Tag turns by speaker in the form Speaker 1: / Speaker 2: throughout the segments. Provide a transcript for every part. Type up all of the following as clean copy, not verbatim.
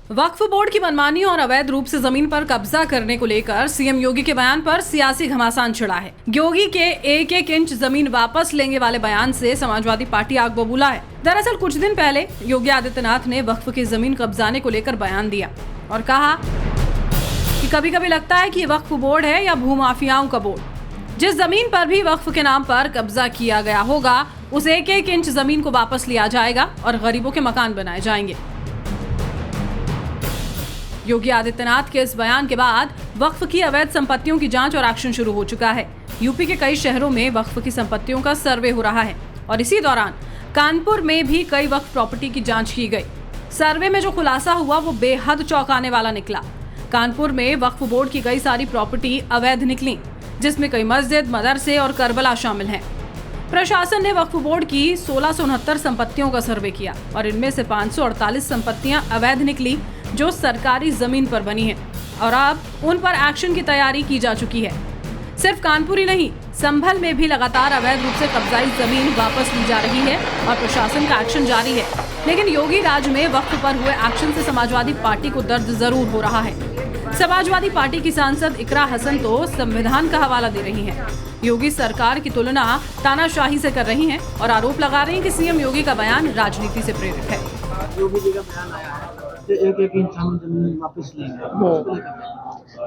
Speaker 1: वक्फ board की मनमानी और अवैध रूप से जमीन पर कब्जा करने को लेकर सीएम योगी के बयान पर सियासी घमासान छिड़ा है। योगी के एक एक इंच जमीन वापस लेंगे वाले बयान से समाजवादी पार्टी आग बबूला है। दरअसल कुछ दिन पहले योगी आदित्यनाथ ने वक्फ की जमीन कब्जाने को लेकर बयान दिया और कहा कि कभी कभी लगता है कि ये वक्फ बोर्ड है या भूमाफियाओं का बोर्ड। जिस जमीन पर भी वक्फ के नाम पर कब्जा किया गया होगा उस एक एक इंच जमीन को वापस लिया जाएगा और गरीबों के मकान बनाए जाएंगे। योगी आदित्यनाथ के इस बयान के बाद वक्फ की अवैध संपत्तियों की जांच और एक्शन शुरू हो चुका है। यूपी के कई शहरों में वक्फ की संपत्तियों का सर्वे हो रहा है और इसी दौरान कानपुर में भी कई वक्फ प्रॉपर्टी की जांच की गई। सर्वे में जो खुलासा हुआ वो बेहद चौंकाने वाला निकला। कानपुर में वक्फ बोर्ड की कई सारी प्रॉपर्टी अवैध निकली, जिसमें कई मस्जिद, मदरसे और करबला शामिल हैं। प्रशासन ने वक्फ बोर्ड की 1669 संपत्तियों का सर्वे किया और इनमें से 548 संपत्तियां अवैध निकली जो सरकारी जमीन पर बनी है और अब उन पर एक्शन की तैयारी की जा चुकी है। सिर्फ कानपुर ही नहीं, संभल में भी लगातार अवैध रूप से कब्जाई जमीन वापस ली जा रही है और प्रशासन का एक्शन जारी है। लेकिन योगी राज में वक्फ पर हुए एक्शन से समाजवादी पार्टी को दर्द जरूर हो रहा है। समाजवादी पार्टी की सांसद इकरा हसन तो संविधान का हवाला दे रही हैं। योगी सरकार की तुलना तानाशाही से कर रही हैं और आरोप लगा रही हैं कि सीएम योगी का बयान राजनीति से प्रेरित है।
Speaker 2: योगी जी का बयान आया है कि एक एक इंच हम जमीन वापस लेंगे।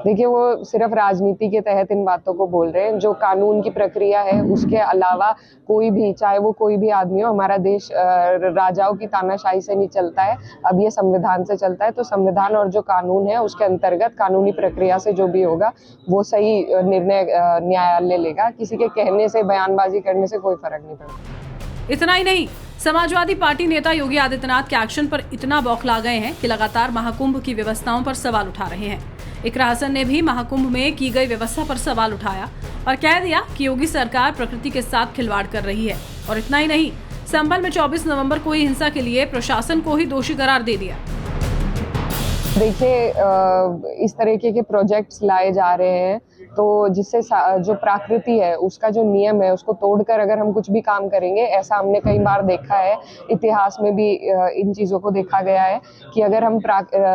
Speaker 3: देखिए, वो सिर्फ राजनीति के तहत इन बातों को बोल रहे हैं। जो कानून की प्रक्रिया है उसके अलावा कोई भी, चाहे वो कोई भी आदमी हो, हमारा देश राजाओं की तानाशाही से नहीं चलता है। अब ये संविधान से चलता है, तो संविधान और जो कानून है उसके अंतर्गत कानूनी प्रक्रिया से जो भी होगा वो सही निर्णय न्यायालय लेगा। किसी के कहने से, बयानबाजी करने से कोई फर्क नहीं पड़ता।
Speaker 1: इतना ही नहीं, समाजवादी पार्टी नेता योगी आदित्यनाथ के एक्शन पर इतना बौखला गए हैं कि लगातार महाकुंभ की व्यवस्थाओं पर सवाल उठा रहे हैं। इकरा हसन ने भी महाकुंभ में की गई व्यवस्था पर सवाल उठाया और कह दिया कि योगी सरकार प्रकृति के साथ खिलवाड़ कर रही है। और इतना ही नहीं, संभल में 24 नवंबर को ही हिंसा के लिए प्रशासन को ही दोषी करार दे दिया।
Speaker 3: देखिए, इस तरीके के प्रोजेक्ट्स लाए जा रहे हैं तो जिससे जो प्रकृति है उसका जो नियम है उसको तोड़कर अगर हम कुछ भी काम करेंगे, ऐसा हमने कई बार देखा है। इतिहास में भी इन चीज़ों को देखा गया है कि अगर हम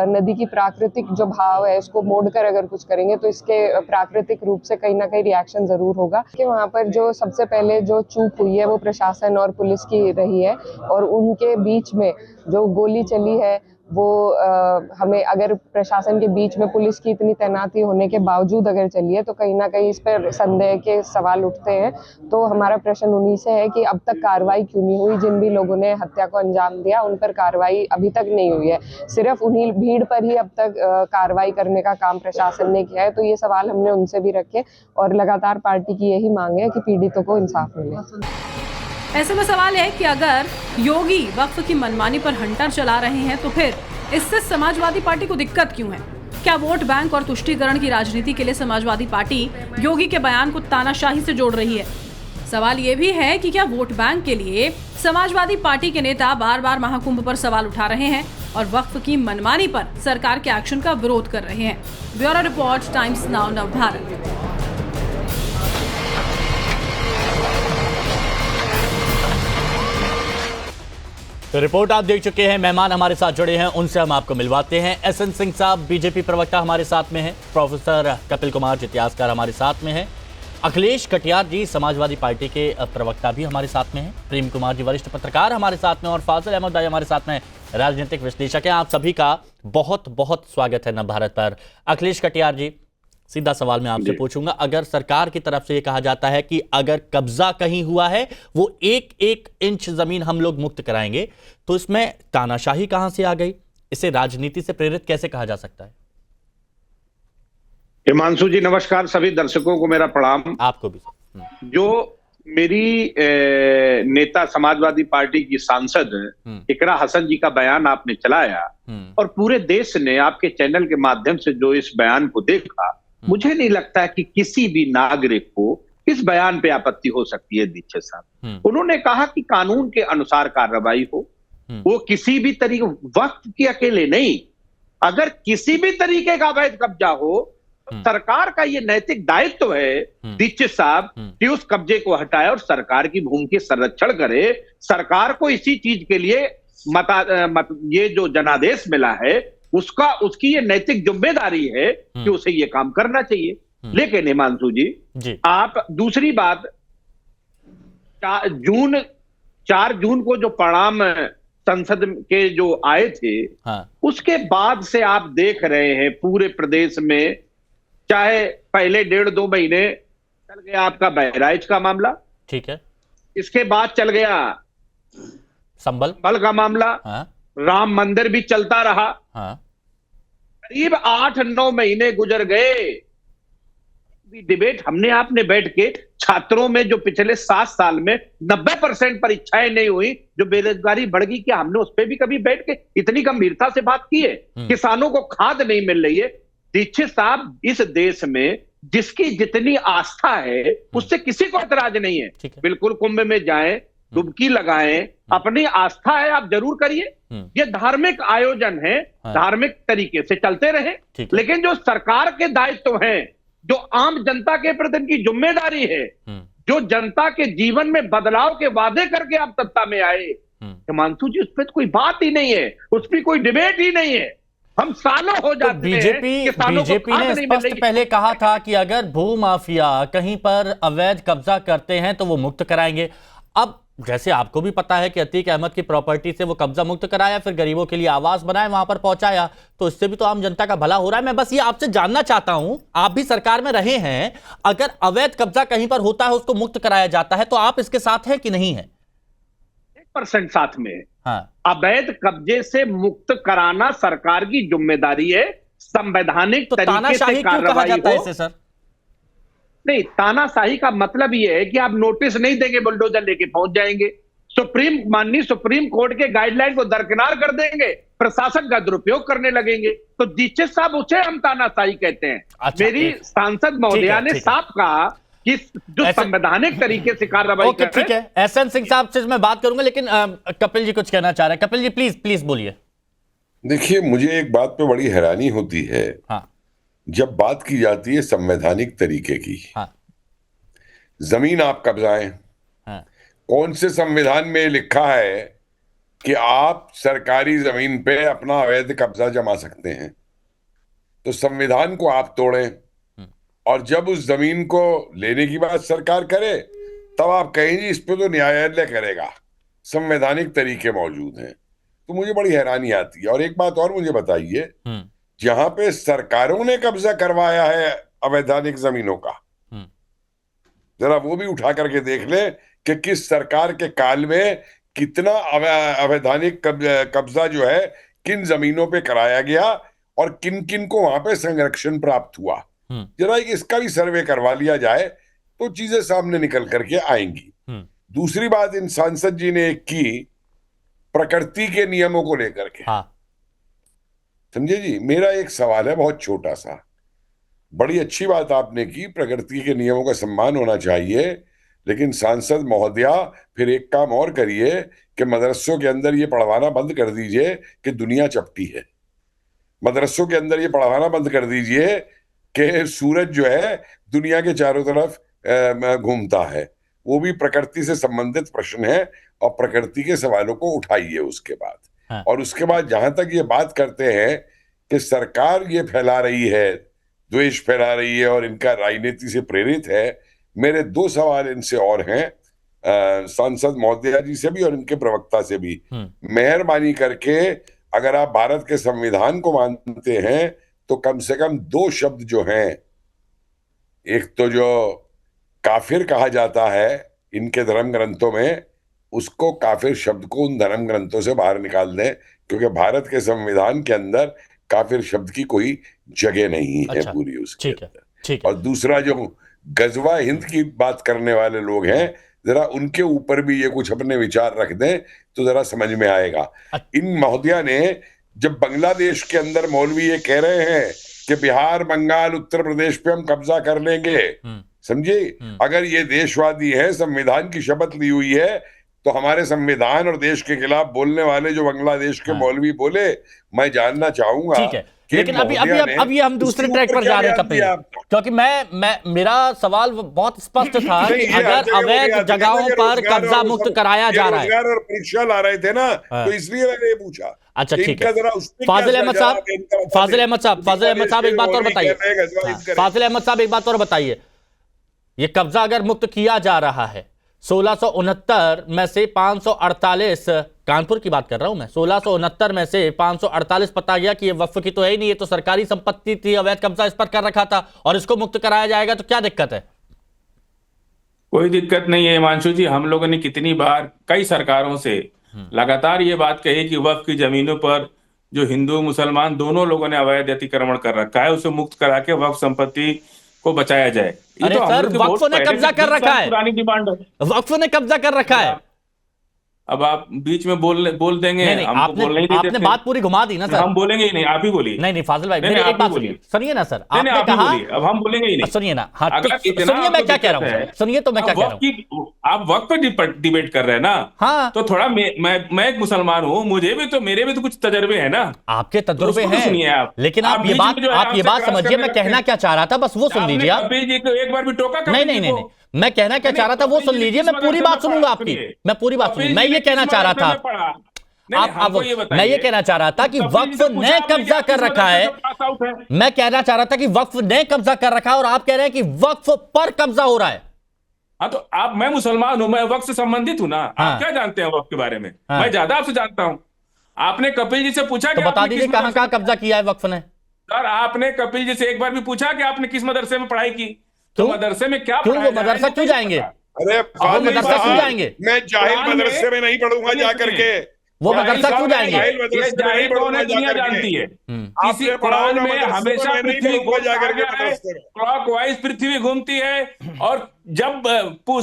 Speaker 3: नदी की प्राकृतिक जो भाव है उसको मोड़कर अगर कुछ करेंगे तो इसके प्राकृतिक रूप से कहीं ना कहीं रिएक्शन ज़रूर होगा। कि वहाँ पर जो सबसे पहले जो चूक हुई है वो प्रशासन और पुलिस की रही है और उनके बीच में जो गोली चली है वो हमें, अगर प्रशासन के बीच में पुलिस की इतनी तैनाती होने के बावजूद अगर चली है तो कहीं ना कहीं इस पर संदेह के सवाल उठते हैं। तो हमारा प्रश्न उन्हीं से है कि अब तक कार्रवाई क्यों नहीं हुई? जिन भी लोगों ने हत्या को अंजाम दिया उन पर कार्रवाई अभी तक नहीं हुई है। सिर्फ उन्हीं भीड़ पर ही अब तक कार्रवाई करने का काम प्रशासन ने किया है। तो ये सवाल हमने उनसे भी रखे और लगातार पार्टी की यही मांग है कि पीड़ितों को इंसाफ मिले।
Speaker 1: ऐसे में सवाल है कि अगर योगी वक्फ की मनमानी पर हंटर चला रहे हैं तो फिर इससे समाजवादी पार्टी को दिक्कत क्यों है? क्या वोट बैंक और तुष्टीकरण की राजनीति के लिए समाजवादी पार्टी योगी के बयान को तानाशाही से जोड़ रही है? सवाल ये भी है कि क्या वोट बैंक के लिए समाजवादी पार्टी के नेता बार बार महाकुंभ पर सवाल उठा रहे हैं और वक्फ की मनमानी पर सरकार के एक्शन का विरोध कर रहे हैं? Bureau report, times now Navbharat.
Speaker 4: तो रिपोर्ट आप देख चुके हैं। मेहमान हमारे साथ जुड़े हैं, उनसे हम आपको मिलवाते हैं। एसएन सिंह साहब बीजेपी प्रवक्ता हमारे साथ में हैं, प्रोफेसर कपिल कुमार इतिहासकार हमारे साथ में हैं, अखिलेश कटियार जी समाजवादी पार्टी के प्रवक्ता भी हमारे साथ में हैं, प्रेम कुमार जी वरिष्ठ पत्रकार हमारे साथ में और फाजिल अहमद भाई हमारे साथ में राजनीतिक विश्लेषक हैं। आप सभी का बहुत बहुत स्वागत है नवभारत पर। अखिलेश कटियार जी, सीधा सवाल मैं आपसे पूछूंगा, अगर सरकार की तरफ से ये कहा जाता है कि अगर कब्जा कहीं हुआ है वो एक एक इंच जमीन हम लोग मुक्त कराएंगे, तो इसमें तानाशाही कहां से आ गई? इसे राजनीति से प्रेरित कैसे कहा जा सकता है?
Speaker 5: हिमांशु जी नमस्कार, सभी दर्शकों को मेरा प्रणाम।
Speaker 4: आपको भी।
Speaker 5: जो मेरी नेता समाजवादी पार्टी की सांसद इकरा हसन जी का बयान आपने चलाया और पूरे देश ने आपके चैनल के माध्यम से जो इस बयान को देखा, मुझे नहीं लगता है कि किसी भी नागरिक को इस बयान पे आपत्ति हो सकती है। दीक्षित साहब उन्होंने कहा कि कानून के अनुसार कार्रवाई हो, वो किसी भी तरीके, वक्त की अकेले नहीं, अगर किसी भी तरीके का अवैध कब्जा हो, सरकार का ये नैतिक दायित्व है दीक्षित साहब कि उस कब्जे को हटाए और सरकार की भूमि के संरक्षण करे। सरकार को इसी चीज के लिए ये जो जनादेश मिला है उसका उसकी ये नैतिक जिम्मेदारी है कि उसे ये काम करना चाहिए। लेकिन हिमांशु जी, आप दूसरी बात, 4 जून को जो परिणाम संसद के जो आए थे, उसके बाद से आप देख रहे हैं पूरे प्रदेश में, चाहे पहले 1.5-2 महीने चल गया आपका बहराइच का मामला, ठीक है, इसके बाद चल गया संभल का मामला, राम मंदिर भी चलता रहा, करीब 8-9 महीने गुजर गए। डिबेट हमने आपने बैठ के छात्रों में जो पिछले 7 साल में 90% परीक्षाएं नहीं हुई, जो बेरोजगारी बढ़ गई, क्या हमने उस पर भी कभी बैठ के इतनी गंभीरता से बात की है? किसानों को खाद नहीं मिल रही है। दीक्षित साहब, इस देश में जिसकी जितनी आस्था है उससे किसी को ऐतराज नहीं है, बिल्कुल कुंभ में जाएं, डुबकी लगाएं, अपनी आस्था है आप जरूर करिए, ये धार्मिक आयोजन है, धार्मिक तरीके से चलते रहे। लेकिन जो सरकार के दायित्व हैं, जो आम जनता के प्रति इनकी जिम्मेदारी है, जो जनता के जीवन में बदलाव के वादे करके आप सत्ता में आए, हिमांशु जी, उस पर तो कोई बात ही नहीं है, उस पर कोई डिबेट ही नहीं है। हम सालों हो जाते हैं।
Speaker 4: बीजेपी ने स्पष्ट पहले कहा था कि अगर भू माफिया कहीं पर अवैध कब्जा करते हैं तो वो मुक्त कराएंगे। अब जैसे आपको भी पता है कि अतीक अहमद की प्रॉपर्टी से वो कब्जा मुक्त कराया, फिर गरीबों के लिए आवास बनाए, वहां पर पहुंचाया, तो इससे भी तो आम जनता का भला हो रहा है। मैं बस ये आपसे जानना चाहता हूं, आप भी सरकार में रहे हैं, अगर अवैध कब्जा कहीं पर होता है उसको मुक्त कराया जाता है, तो आप इसके साथ हैं कि नहीं है?
Speaker 5: 1% साथ में। अवैध कब्जे से मुक्त कराना सरकार की जिम्मेदारी है, संवैधानिक तरीके से कार्रवाई हो।
Speaker 4: सर
Speaker 5: नहीं, तानाशाही का मतलब यह है कि आप नोटिस नहीं देंगे, बुलडोजर लेके पहुंच जाएंगे, माननीय सुप्रीम कोर्ट के गाइडलाइन को दरकिनार कर देंगे, प्रशासन का दुरुपयोग करने लगेंगे, तो दीक्षित साहब, उसे हम तानाशाही कहते हैं। मेरी सांसद महोदया ने साफ कहा कि जो संवैधानिक तरीके से कार्रवाई कर रहे हैं।
Speaker 4: ठीक है, एसएन सिंह साहब से मैं बात करूंगा, लेकिन कपिल जी कुछ कहना चाह रहे हैं। कपिल जी प्लीज बोलिए।
Speaker 6: देखिए, मुझे एक बात पे बड़ी हैरानी होती है, जब बात की जाती है संवैधानिक तरीके की। जमीन आप कब्जाएं, कौन से संविधान में लिखा है कि आप सरकारी जमीन पे अपना अवैध कब्जा जमा सकते हैं? तो संविधान को आप तोड़ें, और जब उस जमीन को लेने की बात सरकार करे, तब आप कहेंगे इस पे तो न्यायालय करेगा, संवैधानिक तरीके मौजूद हैं। तो मुझे बड़ी हैरानी आती है। और एक बात और मुझे बताइए, जहां पे सरकारों ने कब्जा करवाया है अवैधानिक जमीनों का, जरा वो भी उठा करके देख ले कि किस सरकार के काल में कितना अवैधानिक कब्जा जो है किन जमीनों पे कराया गया और किन किन को वहां पे संरक्षण प्राप्त हुआ। जरा इसका भी सर्वे करवा लिया जाए तो चीजें सामने निकल करके आएंगी। दूसरी बात इन सांसद जी ने एक की, प्रकृति के नियमों को लेकर के। समझे जी, मेरा एक सवाल है बहुत छोटा सा। बड़ी अच्छी बात आपने की, प्रकृति के नियमों का सम्मान होना चाहिए, लेकिन सांसद महोदया फिर एक काम और करिए कि मदरसों के अंदर ये पढ़वाना बंद कर दीजिए कि दुनिया चपटी है। मदरसों के अंदर ये पढ़वाना बंद कर दीजिए कि सूरज जो है दुनिया के चारों तरफ घूमता है। वो भी प्रकृति से संबंधित प्रश्न है, और प्रकृति के सवालों को उठाइए उसके बाद। और उसके बाद जहां तक ये बात करते हैं कि सरकार ये फैला रही है, द्वेष फैला रही है और इनका राजनीति से प्रेरित है, मेरे 2 सवाल इनसे और हैं, सांसद महोदया जी से भी और इनके प्रवक्ता से भी। मेहरबानी करके अगर आप भारत के संविधान को मानते हैं तो कम से कम 2 शब्द जो हैं, एक तो जो काफिर कहा जाता है इनके धर्म ग्रंथों में, उसको काफिर शब्द को उन धर्म ग्रंथों से बाहर निकाल दें, क्योंकि भारत के संविधान के अंदर काफिर शब्द की कोई जगह नहीं है। पूरी उसके अंदर। और दूसरा, जो गजवा हिंद की बात करने वाले लोग हैं, जरा उनके ऊपर भी ये कुछ अपने विचार रख दें तो जरा समझ में आएगा। इन महोदया ने, जब बांग्लादेश के अंदर मौलवी ये कह रहे हैं कि बिहार, बंगाल, उत्तर प्रदेश पे हम कब्जा कर लेंगे, समझे, अगर ये देशवादी है, संविधान की शपथ ली हुई है, तो हमारे संविधान और देश के खिलाफ बोलने वाले जो बांग्लादेश के मौलवी बोले, मैं जानना चाहूंगा
Speaker 4: लेकिन अभी हम दूसरे ट्रैक पर जा रहे हैं कपिल, क्योंकि मेरा सवाल बहुत स्पष्ट था कि अगर अवैध जगहों पर कब्जा मुक्त कराया जा रहा है
Speaker 6: और परीक्षा ला रहे थे ना, तो इसलिए मैंने ये पूछा।
Speaker 4: अच्छा ठीक है, फाजिल अहमद साहब एक बात और बताइए, फाजिल अहमद साहब एक बात और बताइए, ये कब्जा अगर मुक्त किया जा रहा है 1669 में से 548, कानपुर की बात कर रहा हूं मैं, 1669 में से 548 पता गया कि ये वक्फ की तो है ही नहीं, ये तो सरकारी संपत्ति थी, अवैध कब्जा इस पर कर रखा था, और इसको मुक्त कराया जाएगा तो क्या दिक्कत है?
Speaker 7: कोई दिक्कत नहीं है हिमांशु जी। हम लोगों ने कितनी बार कई सरकारों से लगातार ये बात कही कि वक्फ की जमीनों पर जो हिंदू मुसलमान दोनों लोगों ने अवैध अतिक्रमण कर रखा है, उसे मुक्त करा के वक्फ संपत्ति को बचाया जाए।
Speaker 4: अरे तो सर, वक्फ ने कब्जा कर रखा है,
Speaker 7: पुरानी डिमांड है,
Speaker 4: वक्फ ने कब्जा कर रखा है।
Speaker 7: अब आप बीच में बोल देंगे,
Speaker 4: नहीं, आपने बात पूरी घुमा दी ना सर।
Speaker 7: हम बोलेंगे ही नहीं, आप ही बोलिए।
Speaker 4: नहीं फाजिल भाई, मेरी एक बात सुनिए ना सर, आपने कहा
Speaker 7: अब हम बोलेंगे ही नहीं।
Speaker 4: सुनिए ना, हाँ सुनिए मैं क्या कह रहा हूँ, सुनिए तो मैं क्या कह रहा हूँ।
Speaker 7: आप वक्त पर डिबेट कर रहे हैं ना,
Speaker 4: हाँ
Speaker 7: तो थोड़ा मैं एक मुसलमान हूँ, मेरे भी तो कुछ तजर्बे हैं ना।
Speaker 4: आपके तजुर्बे हैं,
Speaker 7: सुनिए आप,
Speaker 4: लेकिन आप ये बात समझिए, मैं कहना क्या चाह रहा था बस वो सुन लीजिए आप।
Speaker 7: एक बार भी टोका?
Speaker 4: नहीं, मैं कहना क्या चाह रहा था वो सुन लीजिए, मैं पूरी बात सुनूंगा आपकी, मैं पूरी बात सुनूंगा। मैं ये कहना चाह रहा था, मैं ये कहना चाह रहा था कि वक्फ ने कब्जा कर रखा है, मैं कहना चाह रहा था कि वक्फ ने कब्जा कर रखा है, और आप कह रहे हैं कि वक्फ पर कब्जा हो रहा है।
Speaker 7: हाँ तो मैं मुसलमान हूं, मैं वक्फ से संबंधित हूं ना।
Speaker 4: हाँ।
Speaker 7: आप क्या जानते हैं वक्फ के बारे में?
Speaker 4: हाँ।
Speaker 7: मैं ज्यादा आपसे जानता हूं। आपने कपिल जी से पूछा
Speaker 4: तो बता दीजिए कहां कहां कब्जा किया है वक्फ ने?
Speaker 7: सर आपने कपिल जी से एक बार भी पूछा कि आपने किस मदरसे में पढ़ाई की? तो मदरसे में क्या
Speaker 4: क्यों, वो मदरसा क्यों जाएंगे?
Speaker 6: अरे
Speaker 4: मदरसा क्यों जाएंगे?
Speaker 6: मैं जाहिल मदरसे में नहीं पढ़ूंगा जाकर के,
Speaker 4: वो मदरसा क्यों जाएंगे?
Speaker 7: दुनिया जानती है, किसी कुरान में हमेशा पृथ्वी क्लॉकवाइज पृथ्वी घूमती है, और जब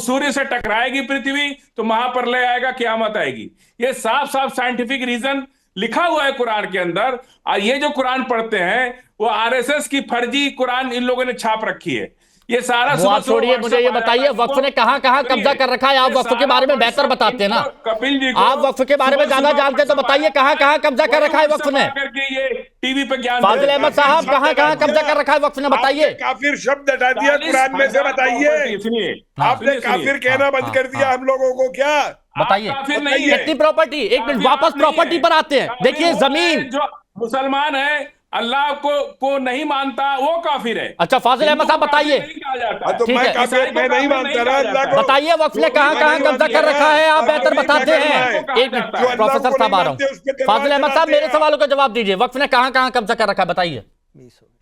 Speaker 7: सूर्य से टकराएगी पृथ्वी तो महाप्रलय आएगा, क़यामत आएगी। ये साफ साफ साइंटिफिक रीजन लिखा हुआ है कुरान के अंदर। और ये जो कुरान पढ़ते हैं वो आरएसएस की फर्जी कुरान इन लोगों ने छाप रखी है। ये सारा
Speaker 4: आप छोड़िए, मुझे ये बताइए वक्फ ने कहां कहां कब्जा कर रखा है? आप वक्फ के बारे में बेहतर बताते हैं ना,
Speaker 7: कपिल जी,
Speaker 4: आप वक्फ के बारे में ज्यादा जानते हैं, तो बताइए कहां कहां कब्जा कर रखा है वक्फ ने?
Speaker 7: ये टीवी पे ज्ञान
Speaker 4: फाजिल अहमद साहब, कहां कहां कब्जा कर रखा है वक्फ ने, बताइए।
Speaker 6: काफिर शब्द हटा दिया कुरान में से, बताइए।
Speaker 7: सुनिए,
Speaker 6: आपने काफिर कहना बंद कर दिया हम लोगों को, क्या
Speaker 4: बताइए?
Speaker 7: काफिर नहीं है।
Speaker 4: कितनी प्रॉपर्टी, एक मिनट वापस प्रॉपर्टी पर आते हैं। देखिए जमीन,
Speaker 7: जो मुसलमान है अल्लाह को नहीं मानता वो काफिर है।
Speaker 4: अच्छा फाजिल अहमद साहब बताइए,
Speaker 6: तो मैं काफिर मैं नहीं मानता ना अल्लाह को।
Speaker 4: बताइए वक्फ ने कहां कहां कब्जा कर रखा है, आप बेहतर बताते हैं। एक मिनट प्रोफेसर साहब आ रहा हूं, फाजिल अहमद साहब मेरे सवालों का जवाब दीजिए, वक्फ ने कहां कहां कब्जा कर रखा है बताइए।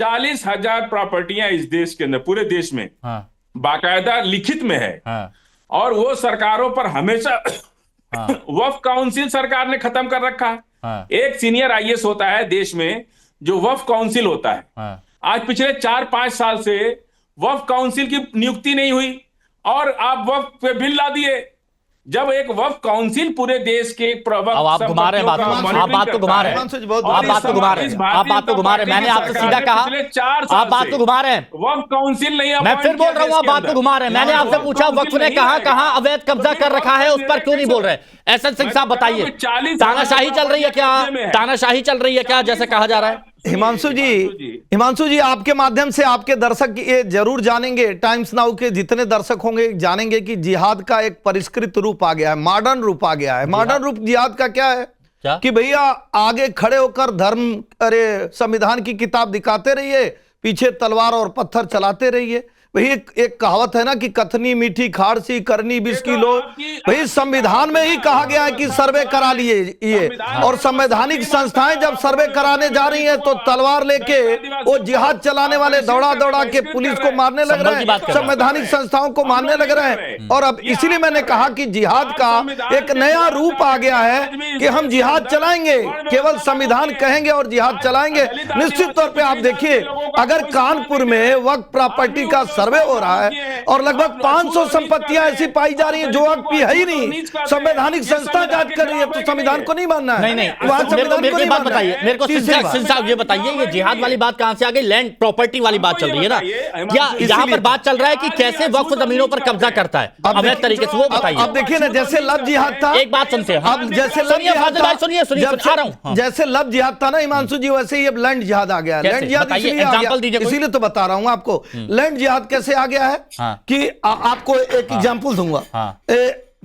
Speaker 7: 40,000 प्रॉपर्टियां इस देश के अंदर, पूरे देश में बाकायदा लिखित में है, और वो सरकारों पर हमेशा वक्फ काउंसिल सरकार ने खत्म कर रखा है। एक सीनियर आईएएस होता है देश में जो वक्फ काउंसिल होता है। आज पिछले 4-5 साल से वक्फ काउंसिल की नियुक्ति नहीं हुई, और आप वक्फ पे बिल ला दिए। जब एक वक्फ काउंसिल पूरे देश के
Speaker 4: अब आप घुमा रहे हैं बात, आप बात को घुमा रहे हैं, आप बात को घुमा रहे हैं, आप बात को घुमा रहे हैं। मैंने आपसे सीधा कहा आप बात को घुमा रहे हैं।
Speaker 7: वक्फ काउंसिल नहीं,
Speaker 4: मैं फिर बोल रहा हूँ आप बात को घुमा रहे हैं। मैंने आपसे पूछा वक्फ ने कहां कहां अवैध कब्जा कर रखा है, उस पर क्यों नहीं बोल रहे? एसएन सिंह साहब बताइए, तानाशाही चल रही है क्या? तानाशाही चल रही है क्या, जैसे कहा जा रहा है?
Speaker 8: हिमांशु जी आपके माध्यम से आपके दर्शक ये जरूर जानेंगे, टाइम्स नाउ के जितने दर्शक होंगे जानेंगे कि जिहाद का एक परिष्कृत रूप आ गया है, मॉडर्न रूप आ गया है। मॉडर्न रूप जिहाद का क्या है? क्या? कि भैया आगे खड़े होकर संविधान की किताब दिखाते रहिए, पीछे तलवार और पत्थर चलाते रहिए। वही एक कहावत है ना कि कथनी मीठी खारसी करनी 20 किलो। वही संविधान में ही कहा गया है कि सर्वे करा लिए ये, और संवैधानिक संस्थाएं जब सर्वे कराने जा रही हैं तो तलवार लेके वो जिहाद चलाने वाले दौड़ा दौड़ा के पुलिस को मारने लग रहे हैं, संवैधानिक संस्थाओं को मारने लग रहे हैं। और अब इसीलिए मैंने कहा कि जिहाद का एक नया रूप आ गया है कि हम जिहाद चलाएंगे, केवल संविधान कहेंगे और जिहाद चलाएंगे। निश्चित तौर पर आप देखिए अगर कानपुर में वक्फ प्रॉपर्टी का सर्वे हो रहा है और लगभग 500 संपत्तियां ऐसी पाई जा रही हैं जो वक्फ की है ही नहीं, संवैधानिक संस्था जांच कर रही है, तो संविधान को नहीं मानना है।
Speaker 4: नहीं मेरे को बताइए, मेरे को सिंह साहब ये बताइए, ये जिहाद वाली बात कहां से आ गई? लैंड प्रॉपर्टी वाली बात चल रही है ना, क्या यहाँ पर बात चल रहा है कि कैसे वक्फ जमीनों पर कब्जा करता है अवैध तरीके से, वो बताइए।
Speaker 8: अब देखिए ना, जैसे लव जिहाद था,
Speaker 4: एक बात सुनते हैं,
Speaker 8: अब जैसे लव जिहाद था, जैसे लव जिहाद था ना हिमांशु जी, वैसे ही अब लैंड जिहाद आ गया। लैंड जिहाद इसीलिए तो बता रहा हूं आपको, लैंड जिहाद कैसे आ गया है कि आपको एक एग्जांपल दूंगा।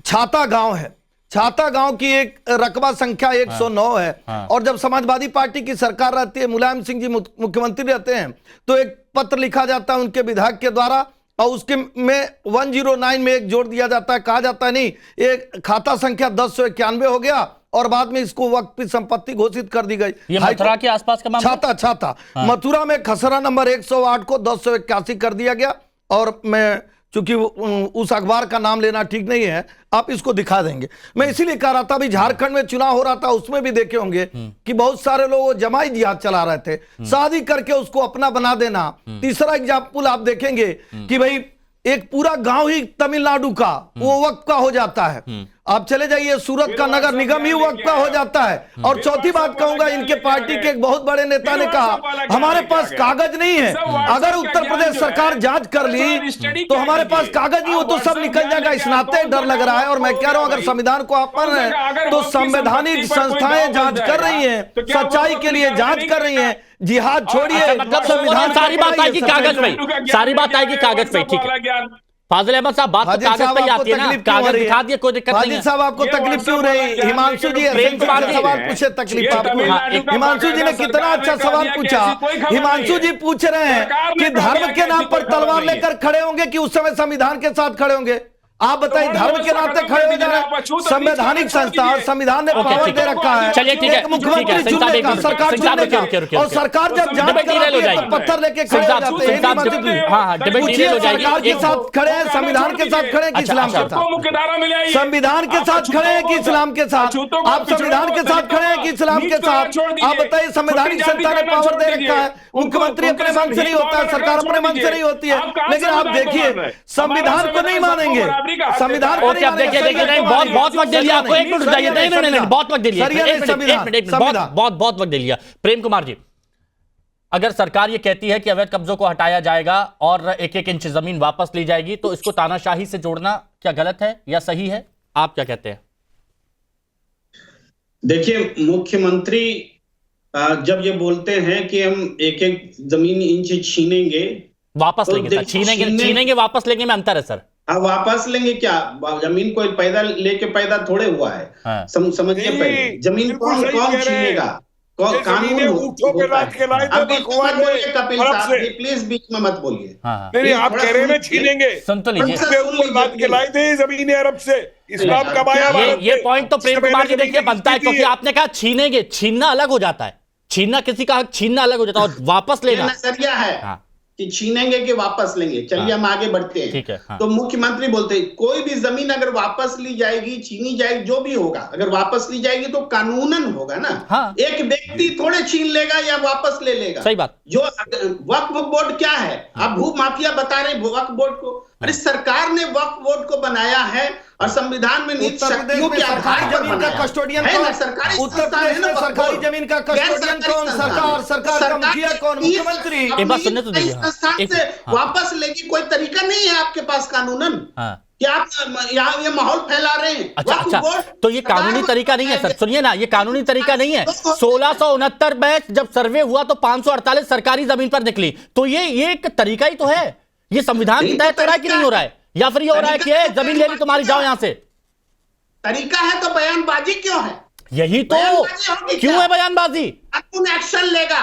Speaker 8: छाता गांव है, छाता गांव की एक रकबा संख्या 109 है, और जब समाजवादी पार्टी की सरकार रहती है, मुलायम सिंह जी मुख्यमंत्री रहते हैं, तो एक पत्र लिखा जाता है उनके विधायक के द्वारा, और उसके में 109 में एक जोड़ दिया जाता है, कहा जाता है नहीं, एक खाता संख्या 1091 हो गया और बाद में इसको वक्फ संपत्ति घोषित कर दी गई।
Speaker 4: ये मथुरा के आसपास का मामला,
Speaker 8: छाता मथुरा में खसरा नंबर 108 को 1081 कर दिया गया। और मैं चूंकि उस अखबार का नाम लेना ठीक नहीं है, आप इसको दिखा देंगे। मैं इसीलिए कह रहा था, अभी झारखंड में चुनाव हो रहा था, उसमें भी देखे होंगे कि बहुत सारे लोग जमाई जिहाद चला रहे थे, शादी करके उसको अपना बना देना। तीसरा एग्जाम्पल आप देखेंगे कि भाई एक पूरा गांव ही तमिलनाडु का वो वक्फ का हो जाता है। आप चले जाइए, सूरत का नगर निगम ही वक्फ का हो जाता है। और चौथी बात कहूंगा, इनके पार्टी के एक बहुत बड़े नेता ने कहा हमारे पास कागज नहीं है, अगर उत्तर प्रदेश सरकार जांच कर ली तो हमारे पास कागज नहीं हो तो सब निकल जाएगा, इस नाते डर लग रहा है। और मैं कह रहा हूं, अगर संविधान को आप मान रहे हैं तो संवैधानिक संस्थाएं जांच कर रही हैं, सच्चाई के लिए जांच कर रही हैं। जिहाद छोड़िए,
Speaker 4: मतलब संविधान, सारी बात आएगी कागज पे, सारी बात आएगी कागज पे, ठीक है। फाजिल अहमद साहब, बात तो कागज पे ही आती है ना, कागज दिखा दिए, कोई दिक्कत नहीं है।
Speaker 8: साहब आपको तकलीफ क्यों रही? हिमांशु जी सवाल पूछे, तकलीफ आपको? हिमांशु जी ने कितना अच्छा सवाल पूछा। हिमांशु जी पूछ रहे हैं कि धर्म के नाम पर तलवार लेकर खड़े होंगे कि उस समय संविधान के साथ खड़े होंगे? आप बताइए, धर्म के नाते खड़े हो जाए, संवैधानिक संस्था, संविधान ने पावर दे रखा है।
Speaker 4: चलिए ठीक है,
Speaker 8: मुख्यमंत्री चुनने का, सरकार चुनने का, और सरकार जब जांच कराती है तो पत्थर लेके खड़े हो जाते हैं। सरकार के साथ खड़े हैं, संविधान के साथ खड़े हैं कि इस्लाम के साथ? संविधान के साथ खड़े हैं कि इस्लाम के साथ? आप संविधान के साथ खड़े हैं कि इस्लाम के साथ? आप बताइए, संवैधानिक संस्था ने पावर दे रखा है, मुख्यमंत्री अपने मन से नहीं होता है, सरकार अपने मन से नहीं होती है। लेकिन आप देखिए, संविधान को नहीं मानेंगे, संविधान को नहीं,
Speaker 4: देखिए बहुत वक्त दे लिया आपको, एक मिनट जाइए, नहीं बहुत वक्त दे लिया, बहुत वक्त दे लिया। प्रेम कुमार जी, अगर सरकार ये कहती है कि अवैध कब्जों को हटाया जाएगा और एक एक इंच जमीन वापस ली जाएगी, तो इसको तानाशाही से जोड़ना क्या गलत है या सही है? आप क्या कहते हैं?
Speaker 9: देखिए, मुख्यमंत्री जब ये बोलते हैं कि हम एक एक जमीन इंच छीनेंगे,
Speaker 4: वापस लेंगे, तो छीनेंगे वापस लेंगे में अंतर है सर।
Speaker 9: वापस लेंगे क्या? जमीन कोई पैदा लेके पैदा थोड़े हुआ है। हाँ। समझिए, पहले जमीन कौन छीनेगा? कानून कपिल साहब, प्लीज बीच में मत बोलिए।
Speaker 6: नहीं, आप कह रहे हैं छीनेंगे,
Speaker 4: सुन तो लीजिए।
Speaker 6: ऊपर बात के लाए थे जमीन अरब से, इस्लाम कमाया।
Speaker 4: ये पॉइंट तो प्रेम कुमार जी देखिए बनता है, क्योंकि आपने कहा छीनेंगे, छीनना अलग हो जाता है, छीनना किसी का हक छीनना अलग हो जाता है, और वापस लेना
Speaker 9: नजरिया है कि छीनेंगे कि वापस लेंगे। चलिए हम आगे बढ़ते हैं।
Speaker 4: ठीक है, हाँ।
Speaker 9: तो मुख्यमंत्री बोलते हैं कोई भी जमीन अगर वापस ली जाएगी, छीनी जाएगी, जो भी होगा, अगर वापस ली जाएगी तो कानूनन होगा ना।
Speaker 4: हाँ।
Speaker 9: एक व्यक्ति थोड़े छीन लेगा या वापस ले लेगा।
Speaker 4: सही बात।
Speaker 9: जो वक्फ बोर्ड क्या है? आप भू माफिया बता रहे वक्फ बोर्ड को। अरे सरकार ने वक्फ बोर्ड को बनाया है और संविधान में नीति शक्तियों के आधार पर
Speaker 8: बनाया है। कस्टोडियन कौन? उत्तर प्रदेश में सरकारी जमीन का कस्टोडियन कौन? सरकार का मुखिया कौन? मुख्यमंत्री।
Speaker 4: एक बात सुनने तो दीजिए।
Speaker 9: संस्थान से वापस लेगी कोई तरीका नहीं है आपके पास कानूनन कि आप यहाँ ये माहौल फैला रहे हैं।
Speaker 4: अच्छा, तो ये कानूनी तरीका नहीं है सर, सुनिए ना, ये कानूनी तरीका नहीं है। 1669 में जब सर्वे हुआ तो 548 सरकारी जमीन पर निकली, तो ये एक तरीका ही तो है। ये संविधान के तहत हो रहा है कि नहीं हो रहा है, या फिर ये हो रहा है कि जमीन ले ली तुम्हारी, जाओ यहां से?
Speaker 9: तरीका है तो बयानबाजी क्यों है?
Speaker 4: यही तो, क्यों है बयानबाजी?
Speaker 9: कानून एक्शन लेगा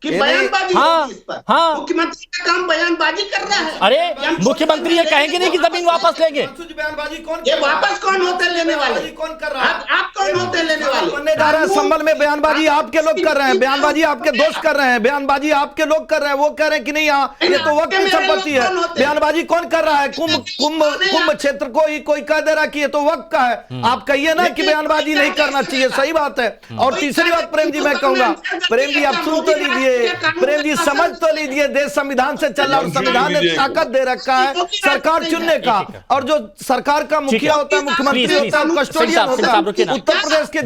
Speaker 9: कि बयानबाजी
Speaker 4: हाँ,
Speaker 9: इस पर।
Speaker 4: हाँ।
Speaker 9: मुख्यमंत्री का काम बयानबाजी कर रहा है।
Speaker 4: अरे मुख्यमंत्री ये कहेंगे नहीं कि जमीन वापस लेंगे।
Speaker 9: ये वापस कौन होते लेने वाले? कौन कर रहा है? आप कौन होते लेने वाले?
Speaker 8: संबल में बयानबाजी आपके लोग कर रहे हैं, बयानबाजी आपके दोस्त कर रहे हैं, बयानबाजी आपके लोग कर रहे हैं। वो कह रहे हैं कि नहीं, यहाँ ये तो वक्त की संपत्ति है। बयानबाजी कौन कर रहा है? कुंभ क्षेत्र को ही कोई कह दे रहा कि ये तो वक्त का है। आप कहिए ना कि बयानबाजी नहीं करना चाहिए, सही बात है। और तीसरी बात प्रेम जी मैं कहूंगा, प्रेम जी आप सुन तो लीजिए, प्रेम जी समझ तो लीजिए, देश संविधान से चल रहा है और संविधान ने ताकत दे रखा है सरकार चुनने का, और जो सरकार का मुखिया होता है, मुख्यमंत्री होता है, कस्टोडियन होता है। उत्तर प्रदेश के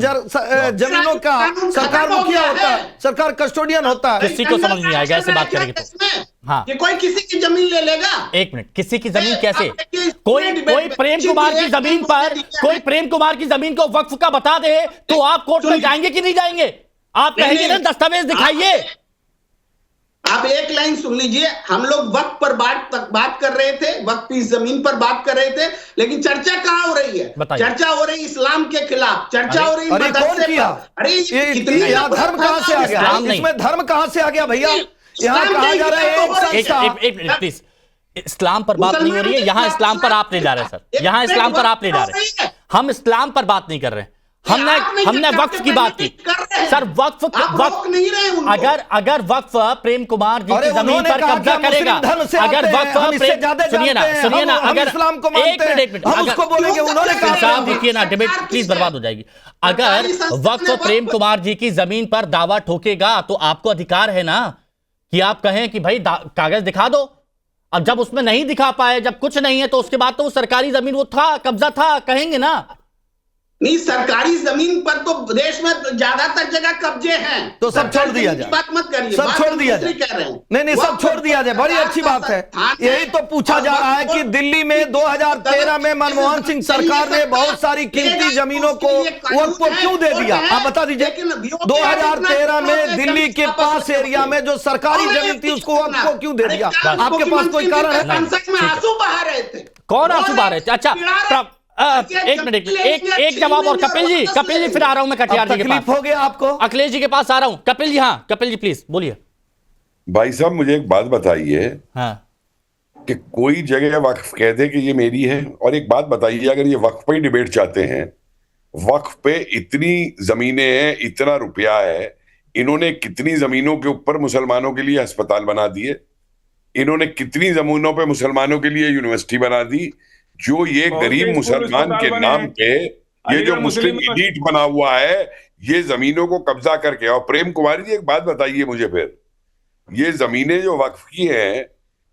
Speaker 8: जमीनों का सरकार मुखिया होता है, सरकार कस्टोडियन होता है।
Speaker 4: किसी को समझ नहीं आएगा ऐसे बात करेंगे तो। हाँ,
Speaker 9: कि कोई किसी की जमीन ले लेगा?
Speaker 4: एक मिनट, किसी की जमीन कैसे? कोई प्रेम कुमार की जमीन पर, कोई प्रेम कुमार की जमीन को वक्फ का बता दे तो आप कोर्ट में जाएंगे कि नहीं जाएंगे? आप कहेंगे ना दस्तावेज दिखाइए।
Speaker 9: आप एक लाइन सुन लीजिए, हम लोग वक्त पर बात कर रहे थे, वक्त की जमीन पर बात कर रहे थे, लेकिन चर्चा कहाँ हो रही है? चर्चा हो रही इस्लाम के खिलाफ, चर्चा हो रही मदरसे पर। अरे
Speaker 8: धर्म कहाँ से आ गया? इसमें धर्म कहाँ से आ गया भैया? यहाँ कहा जा रहा है
Speaker 4: एक मिनट प्लीज, इस्लाम पर बात नहीं हो रही है यहाँ, इस्लाम पर आप ले जा रहे हैं सर, यहाँ इस्लाम पर आप ले जा रहे हैं, हम इस्लाम पर बात नहीं कर रहे हैं, हमने वक्फ की बात की सर। वक्फ
Speaker 9: नहीं रहे
Speaker 4: अगर वक्फ प्रेम कुमार जी की जमीन पर कब्जा करेगा, अगर वक्फ सुनिए ना, अगर एक मिनट
Speaker 8: हम उसको बोलेंगे उन्होंने कहा,
Speaker 4: साहब देखिए ना, डिबेट प्लीज बर्बाद हो जाएगी। अगर वक्फ प्रेम कुमार जी की जमीन पर दावा ठोकेगा तो आपको अधिकार है ना कि आप कहें कि भाई कागज दिखा दो। अब जब उसमें नहीं दिखा पाए, जब कुछ नहीं है, तो उसके बाद तो वो सरकारी जमीन वो था, कब्जा था, कहेंगे ना?
Speaker 9: नहीं, सरकारी जमीन पर तो देश में ज्यादातर जगह कब्जे हैं,
Speaker 8: तो सब छोड़ दिया जाए,
Speaker 9: बात मत करिए,
Speaker 8: सब छोड़ दिया जाए।
Speaker 9: कह रहे हैं
Speaker 8: नहीं सब छोड़ दिया जाए, बड़ी अच्छी बात है। यही तो पूछा जा रहा है कि दिल्ली में 2013 में मनमोहन सिंह सरकार ने बहुत सारी कीमती जमीनों को वक्फ को क्यों दे दिया? आप बता दीजिए। 2013 में दिल्ली के पास एरिया में जो सरकारी जमीन थी उसको वक्फ को क्यों दे दिया? आपके पास कोई कारण है?
Speaker 9: आंसू बहा रहे थे।
Speaker 4: कौन आंसू बहा रहे थे? अच्छा एक मिनट, एक जवाब और। कपिल जी फिर आ रहा हूं मैं कटियार जी के पास।
Speaker 8: हो गया आपको?
Speaker 4: अखिलेश जी के पास आ रहा हूं। कपिल जी, हाँ कपिल जी प्लीज बोलिए।
Speaker 6: भाई साहब मुझे एक बात बताइए,
Speaker 4: हाँ,
Speaker 6: कि कोई जगह वक्फ कह दे कि ये मेरी है, और एक बात बताइए, अगर ये वक्फ पे ही डिबेट चाहते हैं, वक्फ पे इतनी जमीनें हैं, इतना रुपया है, इन्होंने कितनी जमीनों के ऊपर मुसलमानों के लिए अस्पताल बना दिए, इन्होंने कितनी जमीनों पे मुसलमानों के लिए यूनिवर्सिटी बना दी, जो ये गरीब मुसलमान के नाम पे ये जो मुस्लिम एलीट बना हुआ है, ये जमीनों को कब्जा करके। और प्रेम कुमार जी एक बात बताइए मुझे, फिर ये जमीनें जो वक्फ की हैं,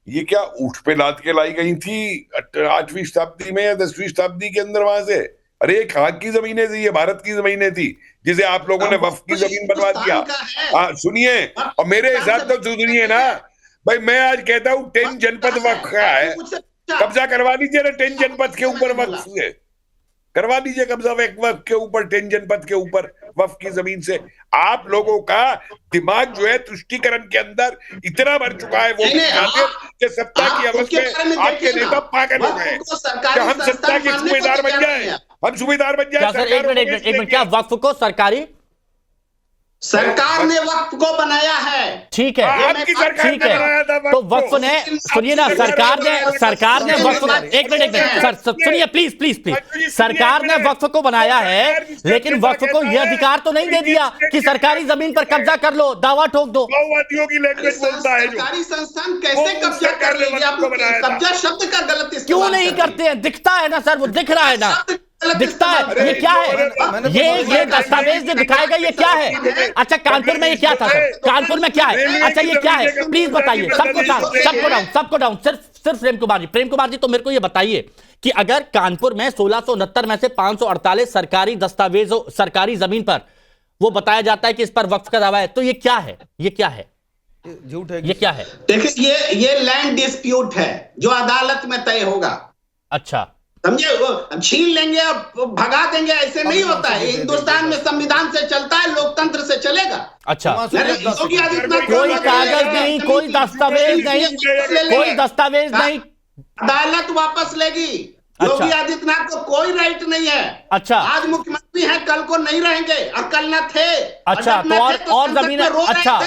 Speaker 6: ये क्या ऊंट पे लाद के लाई गई थी 8वीं शताब्दी में या 10वीं शताब्दी के अंदर वहां से? अरे कहाँ की जमीनें थी? ये भारत की जमीनें थी, जिसे आप लोगों ने वक्फ की जमीन बनवा दिया। सुनिए, और मेरे हिसाब से सुनिए ना भाई, मैं आज कहता हूँ 10 जनपद वक्फ का है, कब्जा करवा लीजिए ना 10 जनपद के ऊपर वक्फ से, करवा लीजिए कब्जा वक्फ के ऊपर, 10 जनपद के ऊपर वक्फ की जमीन से। आप लोगों का दिमाग जो है तुष्टीकरण के अंदर इतना भर चुका है, वो कि सत्ता की अवध में आपके नेता पागल हो गए कि हम सत्ता के सूबेदार बन जाए, हम सूबेदार बन जाए।
Speaker 4: एक मिनट, क्या वक्फ को
Speaker 9: सरकार ने वक्फ को बनाया है?
Speaker 4: ठीक है,
Speaker 6: आपकी सरकार ने बनाया था
Speaker 4: तो वक्फ ने, सुनिए ना, सरकार ने वक्फ, एक मिनट सर सुनिए प्लीज, सरकार ने वक्फ को बनाया है, लेकिन वक्फ को यह अधिकार तो नहीं दे दिया कि सरकारी जमीन पर कब्जा कर लो, दावा ठोक दो।
Speaker 6: माओवादियों की लैंग्वेज बोलता है जो
Speaker 9: सरकारी संस्थान कैसे कब्जा कर लेंगे? आप कब्जा शब्द का गलत
Speaker 4: क्यों नहीं करते हैं? दिखता है ना सर, वो दिख रहा है ना, दिखता है। ये क्या है? ये दस्तावेज जो दिखाएगा ये क्या है? अच्छा कानपुर में ये क्या था सर? कानपुर में क्या है? अच्छा ये क्या है? प्लीज बताइए। सबको डाउन। सिर्फ प्रेम कुमार जी तो मेरे को ये बताइए कि अगर कानपुर में 1669 में से 548 सरकारी दस्तावेजों, सरकारी जमीन पर वो बताया जाता है कि इस पर वक्फ का दावा है, तो ये क्या है? ये क्या है?
Speaker 8: झूठ है।
Speaker 4: ये क्या है?
Speaker 9: देखिए, ये लैंड डिस्प्यूट है जो अदालत में तय होगा।
Speaker 4: अच्छा,
Speaker 9: समझे? वो छीन लेंगे और भगा देंगे, ऐसे नहीं होता है। हिंदुस्तान में संविधान से चलता है, लोकतंत्र से चलेगा।
Speaker 4: अच्छा,
Speaker 9: योगी आदित्यनाथ
Speaker 4: कोई कागज नहीं, कोई दस्तावेज नहीं,
Speaker 9: अदालत वापस लेगी। योगी आदित्यनाथ को कोई राइट नहीं है।
Speaker 4: अच्छा,
Speaker 9: आज मुख्यमंत्री हैं, कल को नहीं रहेंगे, और कल न थे।
Speaker 4: अच्छा, तो और जमीन, अच्छा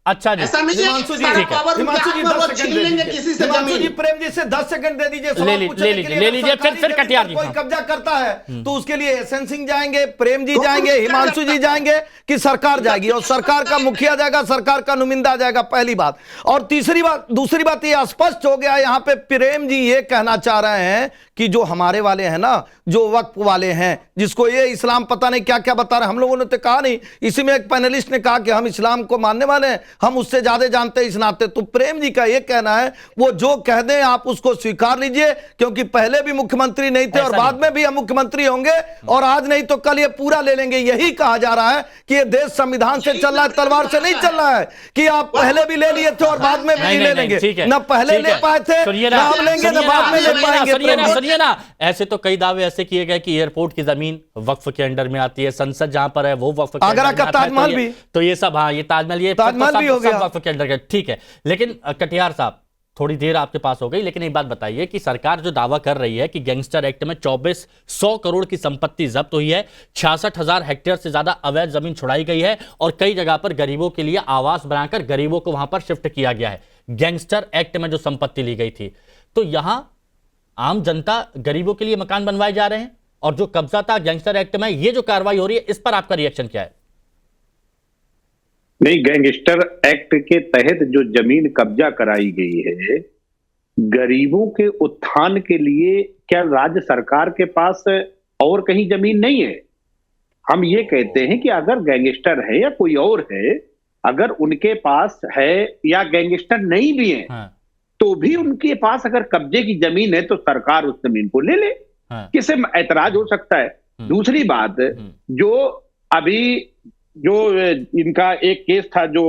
Speaker 4: अच्छा जी,
Speaker 9: ऐसा नहीं है
Speaker 8: हिमांशु जी,
Speaker 9: सारा
Speaker 8: ठीक है।
Speaker 9: पावर उनके
Speaker 8: हिमांशु
Speaker 9: हाथ
Speaker 8: जी
Speaker 9: में,
Speaker 8: 10
Speaker 9: वो
Speaker 8: सेकंड
Speaker 9: छीन
Speaker 8: दे
Speaker 9: लेंगे
Speaker 8: दीजिए।
Speaker 9: किसी से
Speaker 8: हिमांशु जी,
Speaker 9: जमीन।
Speaker 8: प्रेम जी से 10 सेकंड दे दीजिए। सवाल पूछने
Speaker 4: ले
Speaker 8: के लिए
Speaker 4: लीजिए,
Speaker 8: अगर
Speaker 4: फिर
Speaker 8: सरकारी
Speaker 4: कटियार
Speaker 8: जमीन
Speaker 4: जी,
Speaker 8: पर
Speaker 4: हाँ।
Speaker 8: कोई कब्जा करता है तो उसके लिए एसएन सिंह जाएंगे, प्रेम जी जाएंगे, हिमांशु जी जाएंगे कि सरकार जाएगी? और सरकार का मुखिया जाएगा, सरकार का नुमिंदा जाएगा, पहली बात। और तीसरी बात, दूसरी बात ये स्पष्ट हो गया यहाँ पे, प्रेम जी ये कहना चाह रहे हैं कि जो हमारे वाले हैं ना, जो वक्फ वाले हैं, जिसको ये इस्लाम पता नहीं क्या क्या बता रहे हैं, हम लोगों ने तो कहा नहीं, इसी में एक पैनलिस्ट ने कहा कि हम इस्लाम को मानने वाले हैं, हम उससे ज्यादा जानते हैं इस नाते। तो प्रेम जी का ये कहना है वो जो कह दें आप उसको स्वीकार लीजिए, क्योंकि पहले भी मुख्यमंत्री नहीं थे और बाद में भी हम मुख्यमंत्री होंगे, और आज नहीं तो कल ये पूरा ले लेंगे। यही कहा जा रहा है कि ये देश संविधान से चल रहा है, तलवार से नहीं चल रहा है कि आप पहले भी ले लिए थे और बाद में भी ले लेंगे। ना पहले ले पाए थे, ना अब लेंगे, ना बाद में ले पाएंगे।
Speaker 4: सुनिए ना, ऐसे तो कई दावे ऐसे किए गए कि एयरपोर्ट की जमीन वक्फ के अंडर में आती है, संसद जहां पर है वो वक्फ के
Speaker 8: आगरा का ताजमहल भी,
Speaker 4: तो ये सब, हाँ, ये ताजमहल, ये
Speaker 8: ताजमहल भी हो गया
Speaker 4: वक्फ के अंडर। ठीक है, लेकिन कटियार साहब थोड़ी देर आपके पास हो गई, लेकिन एक बात बताइए कि सरकार जो दावा कर रही है कि गैंगस्टर एक्ट में 2400 करोड़ की संपत्ति जब्त हुई है, 66,000 हेक्टेयर से ज्यादा अवैध जमीन छुड़ाई गई है, और कई जगह पर गरीबों के लिए आवास बनाकर गरीबों को वहां पर शिफ्ट किया गया है गैंगस्टर एक्ट में जो संपत्ति ली गई थी, तो यहां आम जनता गरीबों के लिए मकान बनवाए जा रहे हैं, और जो कब्जा था गैंगस्टर एक्ट में, ये जो कार्रवाई हो रही है, इस पर आपका रिएक्शन क्या है?
Speaker 5: नहीं, गैंगस्टर एक्ट के तहत जो जमीन कब्जा कराई गई है, गरीबों के उत्थान के लिए क्या राज्य सरकार के पास और कहीं जमीन नहीं है? हम ये कहते हैं कि अगर गैंगस्टर है या कोई और है, अगर उनके पास है या गैंगस्टर नहीं भी है,
Speaker 4: हाँ।
Speaker 5: तो भी उनके पास अगर कब्जे की जमीन है तो सरकार उस जमीन को ले ले,
Speaker 4: हाँ।
Speaker 5: किसे ऐतराज हो सकता है? दूसरी बात, जो अभी जो इनका एक केस था जो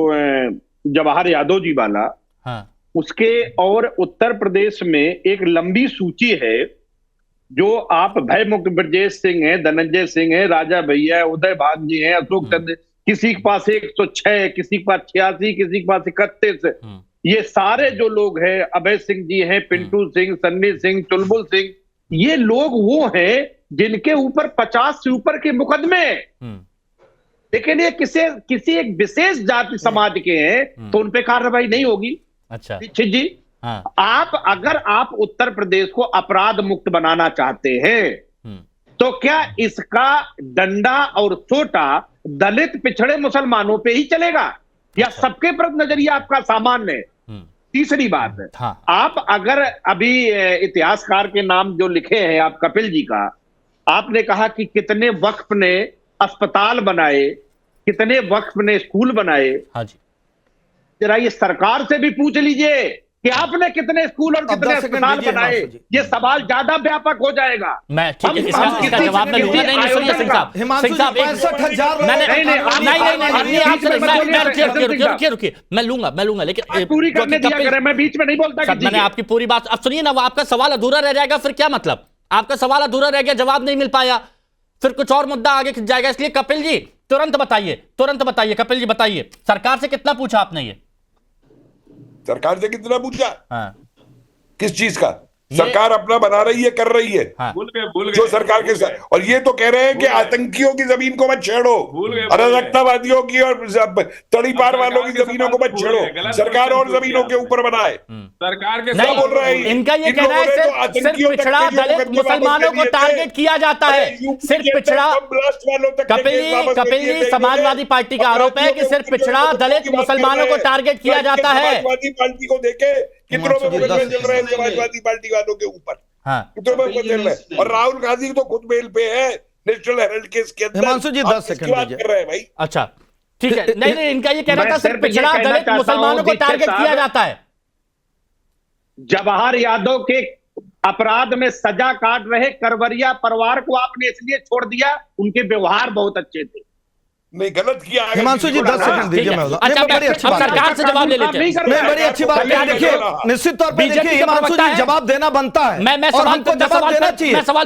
Speaker 5: जवाहर यादव जी वाला,
Speaker 4: हाँ।
Speaker 5: उसके और उत्तर प्रदेश में एक लंबी सूची है, जो आप भय मुक्त ब्रजेश सिंह है, धनंजय सिंह है, राजा भैया, उदय भान जी हैं, अशोक चंद्र, किसी के पास 106, किसी के पास 86, किसी के पास 31, ये सारे जो लोग हैं, अभय सिंह जी हैं, पिंटू सिंह, सन्नी सिंह, चुलबुल सिंह, ये लोग वो हैं जिनके ऊपर 50 से ऊपर के मुकदमे, लेकिन ये किसी एक विशेष जाति समाज के हैं तो उन पे कार्रवाई नहीं होगी।
Speaker 4: अच्छा
Speaker 5: दीक्षित जी,
Speaker 4: हाँ।
Speaker 5: अगर आप उत्तर प्रदेश को अपराध मुक्त बनाना चाहते हैं तो क्या इसका डंडा और सोटा दलित पिछड़े मुसलमानों पे ही चलेगा या सबके प्रति नजरिया आपका सामान्य है? तीसरी बात है,
Speaker 4: हाँ।
Speaker 5: आप अगर अभी इतिहासकार के नाम जो लिखे हैं आप, कपिल जी का, आपने कहा कि कितने वक्फ ने अस्पताल बनाए, कितने वक्फ ने स्कूल बनाए।
Speaker 4: हाँ जी,
Speaker 5: जरा ये सरकार से भी पूछ लीजिए कि आपने कितने स्कूल और कितने अस्पताल बनाए। ये सवाल ज्यादा व्यापक हो जाएगा।
Speaker 4: मैं ठीक है, इसका जवाब मैं दूंगा। नहीं, सुनिए सिंह साहब, सिंह साहब,
Speaker 8: 65,000
Speaker 4: रुकिए, मैं लूंगा, लेकिन
Speaker 5: पूरी करने दिया करें, मैं बीच में नहीं बोलता।
Speaker 4: मैंने आपकी पूरी बात, अब सुनिए ना, वो आपका सवाल अधूरा रह जाएगा, फिर क्या मतलब? आपका सवाल अधूरा रह गया, जवाब नहीं मिल पाया, फिर कुछ और मुद्दा आगे खिंच जाएगा। इसलिए कपिल जी तुरंत बताइए, कपिल जी बताइए, सरकार से कितना पूछा आपने? ये
Speaker 6: सरकार से कितना पूछा?
Speaker 4: हाँ।
Speaker 6: किस चीज का? सरकार अपना बना रही है, कर रही है।
Speaker 4: हाँ।
Speaker 7: भूल गए
Speaker 6: जो सरकार के साथ, और ये तो कह रहे हैं कि आतंकियों की जमीन को मत छेड़ो, अराजकतावादियों की और तड़ी पार वालों की जमीनों को मत छेड़ो, सरकार और जमीनों के ऊपर बनाए।
Speaker 7: सरकार के
Speaker 6: क्या बोल रहे हैं?
Speaker 4: इनका ये कहना है सिर्फ पिछड़ा दलित मुसलमानों को टारगेट किया जाता है, सिर्फ पिछड़ा। कपिल जी, समाजवादी पार्टी का आरोप है कि सिर्फ पिछड़ा दलित मुसलमानों को टारगेट किया जाता है।
Speaker 6: समाजवादी पार्टी को देखे कितनों में मुकदमे चल रहे हैं समाजवादी पार्टी वालों के ऊपर, कितनों में मुकदमे चल रहे हैं। और राहुल गांधी तो खुद बेल पे है नेशनल हेराल्ड केस के अंदर।
Speaker 8: हिमांशु जी 10 सेकंड
Speaker 6: बात कर रहे हैं भाई।
Speaker 4: अच्छा ठीक है, नहीं, इनका ये कहना था सिर्फ पिछड़ा दलित मुसलमानों को टारगेट किया जाता है।
Speaker 5: जवाहर यादव के अपराध में सजा काट रहे करवरिया परिवार को आपने इसलिए छोड़ दिया, उनके व्यवहार बहुत अच्छे थे।
Speaker 6: नहीं, गलत किया।
Speaker 8: हिमांशु जी 10 सेकंड दीजिए।
Speaker 4: अच्छा, बड़ी अच्छी बात, सरकार से जवाब ले लेते हैं।
Speaker 8: बड़ी अच्छी बात है। देखिए, निश्चित तौर पर देखिए, हिमांशु जी जवाब देना बनता है।
Speaker 4: मैं सवाल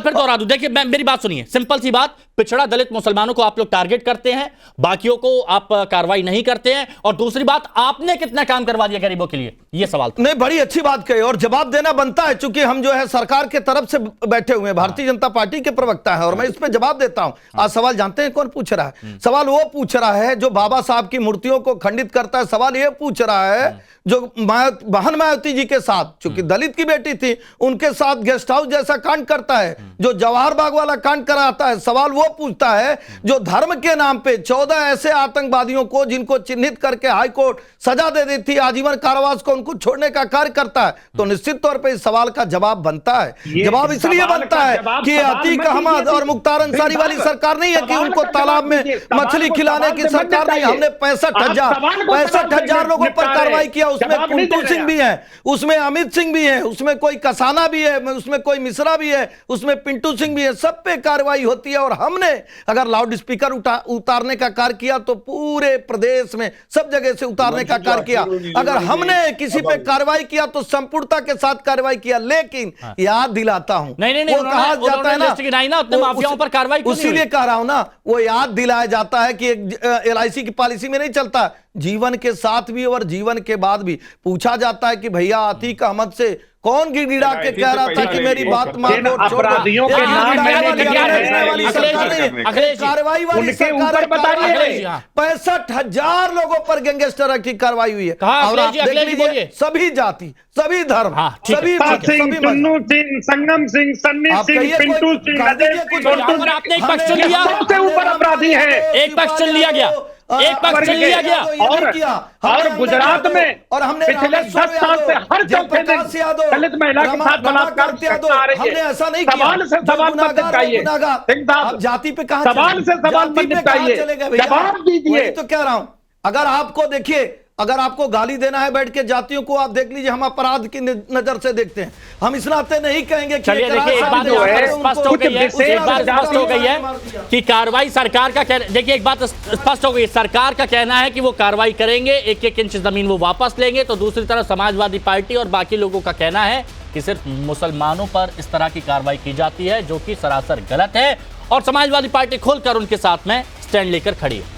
Speaker 4: फिर दोहरा दूं। देखिए, मेरी बात सुनिए, सिंपल सी बात, पिछड़ा दलित मुसलमानों को आप लोग टारगेट करते हैं, बाकियों को आप कार्रवाई नहीं करते हैं, और दूसरी बात, आपने कितना काम करवा दिया गरीबों के लिए, ये सवाल था।
Speaker 8: नहीं, बड़ी अच्छी बात कही और जवाब देना बनता है, चूंकि हम जो है सरकार के तरफ से बैठे हुए हैं, भारतीय जनता पार्टी के प्रवक्ता है और मैं इस पे जवाब देता हूं। आज सवाल जानते हैं कौन पूछ रहा है? सवाल वो पूछ रहा है जो बाबा साहब की मूर्तियों को खंडित करता है। सवाल ये पूछ रहा है जो बहन मायावती जी के साथ, चूंकि दलित की बेटी थी, उनके साथ गेस्ट हाउस जैसा कांड करता है, जो जवाहर बाग वाला कांड कराता है। सवाल वो पूछता है जो धर्म के नाम पे 14 ऐसे आतंकवादियों को, जिनको चिन्हित करके हाईकोर्ट सजा दे दी थी आजीवन कारावास को, उनको छोड़ने का कार्य करता है। तो निश्चित तौर पे इस सवाल का जवाब बनता है। जवाब इसलिए बनता है कि अतीक अहमद और मुख्तार अंसारी वाली सरकार नहीं है कि उनको तालाब में मछली खिलाने की सरकार नहीं। हमने 65,000 लोगों पर कार्रवाई किया। उसमें कुंटू सिंह भी है, उसमें अमित सिंह भी है, उसमें कोई कसाना भी है, उसमें कोई मिश्रा भी है, उसमें पिंटू सिंह भी है। सब पे कार्रवाई होती है। और हमने अगर लाउड स्पीकर उतारने का कार्य किया तो पूरे प्रदेश में सब जगह से उतारने का कार्य किया। अगर हमने किसी पे कार्रवाई किया तो संपूर्णता के साथ कार्रवाई किया। लेकिन याद दिलाता हूं, वो कहा जाता है ना, उसीलिए कह रहा हूं ना, वो याद दिलाया जाता है कि LIC की पॉलिसी में नहीं चलता, जीवन के साथ भी और जीवन के बाद भी पूछा जाता है कि भैया अतीक अहमद से कौन गिड़गिड़ा के कह ररा था कि मेरी बात मान लो,
Speaker 5: अपराधियों के नाम
Speaker 8: कार्रवाई वाली सरकार बता रही है। 65,000 लोगों पर गैंगस्टर की कार्रवाई हुई है। और आप देख लीजिए, सभी जाति, सभी धर्म, सभी
Speaker 5: चुन्नू सिंह, संगम सिंह, सन्नी सिंह, पिंटू सिंह,
Speaker 4: आपने एक पक्ष चुन लिया,
Speaker 5: सबसे ऊपर अपराधी है।
Speaker 4: एक पक्ष चुन लिया गया, एक पक्ष चुन लिया गया।
Speaker 5: और गुजरात में
Speaker 8: और हमने
Speaker 5: पिछले 10 साल से हर चौथे दिन दलित महिला के साथ बलात्कार की घटना आ रही है।
Speaker 8: हमने ऐसा नहीं किया।
Speaker 5: सवाल से सवाल मत निपटाइए,
Speaker 8: जाति पे कहां
Speaker 5: सवाल से सवाल मत निपटाइए, जवाब दीजिए।
Speaker 8: तो कह रहा हूं, अगर आपको देखिए, अगर आपको गाली देना है बैठ के जातियों को, आप देख लीजिए, हम अपराध की नजर से देखते हैं। हम इस नाते नहीं कहेंगे कि
Speaker 4: चलिए देखिए, एक बात स्पष्ट हो गई है, एक बात स्पष्ट हो गई है कि कार्रवाई सरकार का देखिए, एक बात स्पष्ट हो गई, सरकार का कहना है कि वो कार्रवाई करेंगे, 1-1 इंच जमीन वो वापस लेंगे। तो दूसरी तरफ समाजवादी पार्टी और बाकी लोगों का कहना है कि सिर्फ मुसलमानों पर इस तरह की कार्रवाई की जाती है, जो कि सरासर गलत है। और समाजवादी पार्टी खुलकर उनके साथ में स्टैंड लेकर खड़ी है।